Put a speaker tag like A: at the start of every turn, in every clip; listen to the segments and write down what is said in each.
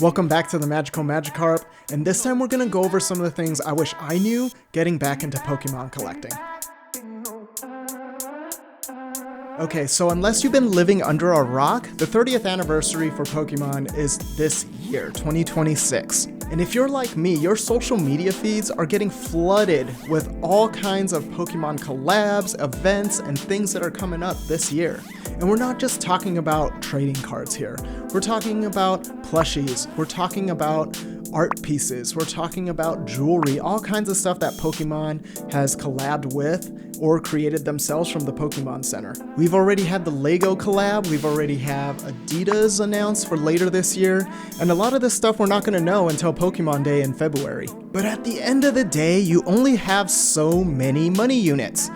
A: Welcome back to the Magical Magikarp, and this time we're going to go over some of the things I wish I knew getting back into Pokemon collecting. Okay, so unless you've been living under a rock, the 30th anniversary for Pokemon is this year, 2026. And if you're like me, your social media feeds are getting flooded with all kinds of Pokemon collabs, events, and things that are coming up this year. And we're not just talking about trading cards here. We're talking about plushies. We're talking about art pieces. We're talking about jewelry, all kinds of stuff that Pokemon has collabed with or created themselves from the Pokemon Center. We've already had the Lego collab. We've already have Adidas announced for later this year. And a lot of this stuff we're not gonna know until Pokemon Day in February. But at the end of the day, you only have so many money units.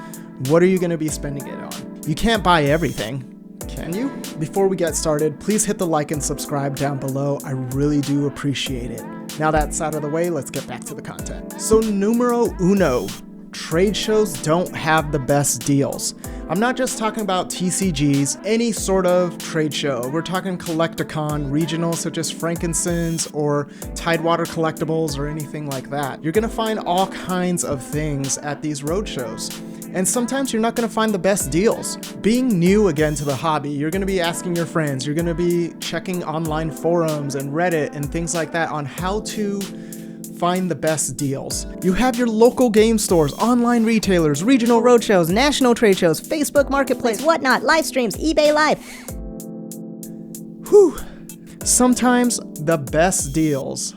A: What are you gonna be spending it on? You can't buy everything. Can you? Before we get started, please hit the like and subscribe down below. I really do appreciate it. Now that's out of the way, let's get back to the content. So numero uno, trade shows don't have the best deals. I'm not just talking about TCGs, any sort of trade show. We're talking Collecticon, regional such as Frankincense or Tidewater Collectibles or anything like that. You're gonna find all kinds of things at these road shows. And sometimes you're not gonna find the best deals. Being new again to the hobby, you're gonna be asking your friends, you're gonna be checking online forums and Reddit and things like that on how to find the best deals. You have your local game stores, online retailers,
B: regional roadshows, national trade shows, Facebook Marketplace, whatnot, live streams, eBay Live.
A: Whew. Sometimes the best deals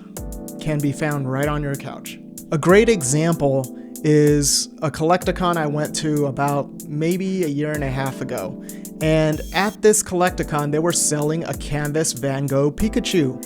A: can be found right on your couch. A great example is a Collecticon I went to about maybe a year and a half ago. And at this Collecticon, they were selling a canvas Van Gogh Pikachu.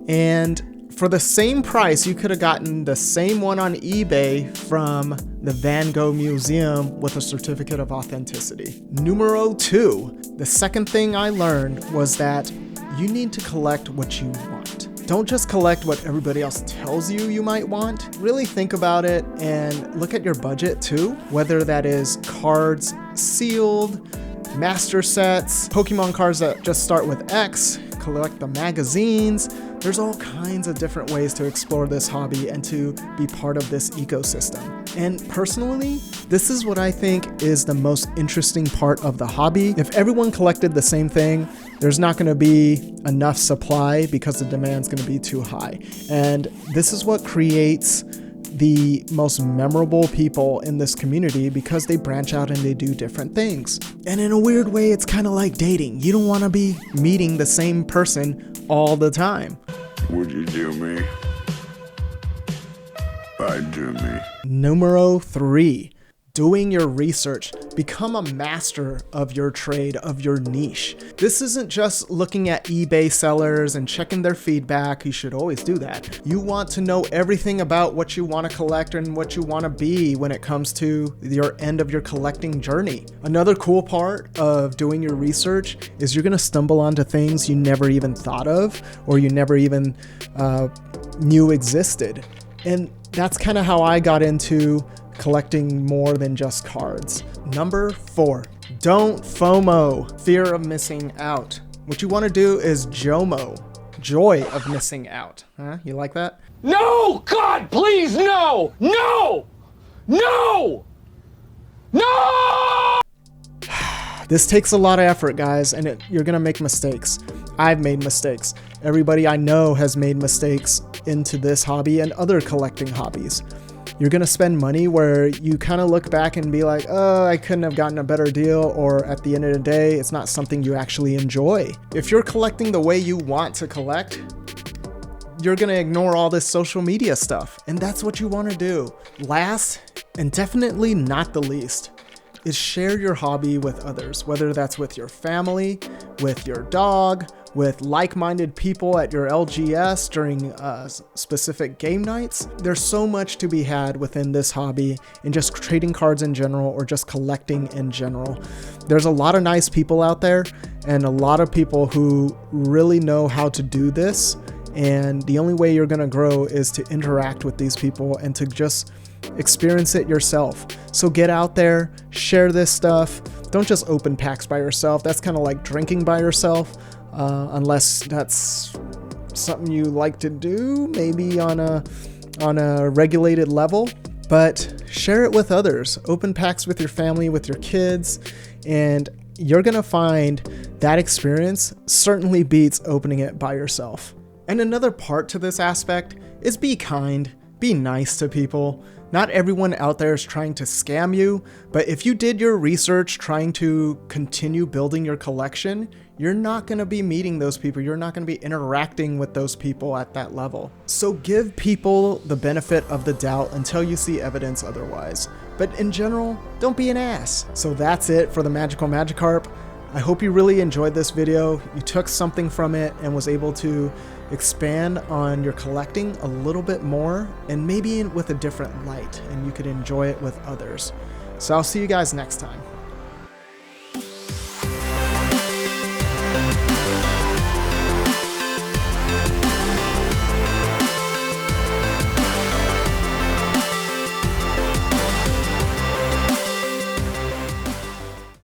A: And for the same price, you could have gotten the same one on eBay from the Van Gogh Museum with a certificate of authenticity. Numero two, the second thing I learned was that you need to collect what you want. Don't just collect what everybody else tells you you might want. Really think about it and look at your budget too, whether that is cards sealed, master sets, Pokemon cards that just start with X, collect the magazines. There's all kinds of different ways to explore this hobby and to be part of this ecosystem. And personally, this is what I think is the most interesting part of the hobby. If everyone collected the same thing, there's not going to be enough supply because the demand's going to be too high. And this is what creates the most memorable people in this community because they branch out and they do different things. And in a weird way, it's kind of like dating. You don't want to be meeting the same person all the time.
C: Would you do me? I'd do me.
A: Numero three, doing your research. Become a master of your trade, of your niche. This isn't just looking at eBay sellers and checking their feedback. You should always do that. You want to know everything about what you want to collect and what you want to be when it comes to your end of your collecting journey. Another cool part of doing your research is you're going to stumble onto things you never even thought of or you never even knew existed. And that's kind of how I got into collecting more than just cards. Number four, don't FOMO, fear of missing out. What you want to do is JOMO, joy of missing out. Huh? You like that?
D: No! God, please, no! No! No! No!
A: This takes a lot of effort, guys, and you're gonna make mistakes. I've made mistakes. Everybody I know has made mistakes into this hobby and other collecting hobbies. You're gonna spend money where you kind of look back and be like, oh, I couldn't have gotten a better deal, or at the end of the day, it's not something you actually enjoy. If you're collecting the way you want to collect, you're gonna ignore all this social media stuff, and that's what you wanna do. Last, and definitely not the least, is share your hobby with others, whether that's with your family, with your dog, with like-minded people at your LGS during specific game nights. There's so much to be had within this hobby and just trading cards in general or just collecting in general. There's a lot of nice people out there and a lot of people who really know how to do this. And the only way you're gonna grow is to interact with these people and to just experience it yourself. So get out there, share this stuff. Don't just open packs by yourself. That's kind of like drinking by yourself, unless that's something you like to do, maybe on a regulated level, but share it with others. Open packs with your family, with your kids, and you're gonna find that experience certainly beats opening it by yourself. And another part to this aspect is be kind, be nice to people. Not everyone out there is trying to scam you, but if you did your research trying to continue building your collection, you're not going to be meeting those people. You're not going to be interacting with those people at that level. So give people the benefit of the doubt until you see evidence otherwise. But in general, don't be an ass. So that's it for the Magical Magikarp. I hope you really enjoyed this video. You took something from it and was able to expand on your collecting a little bit more, and maybe with a different light, and you could enjoy it with others. So I'll see you guys next time.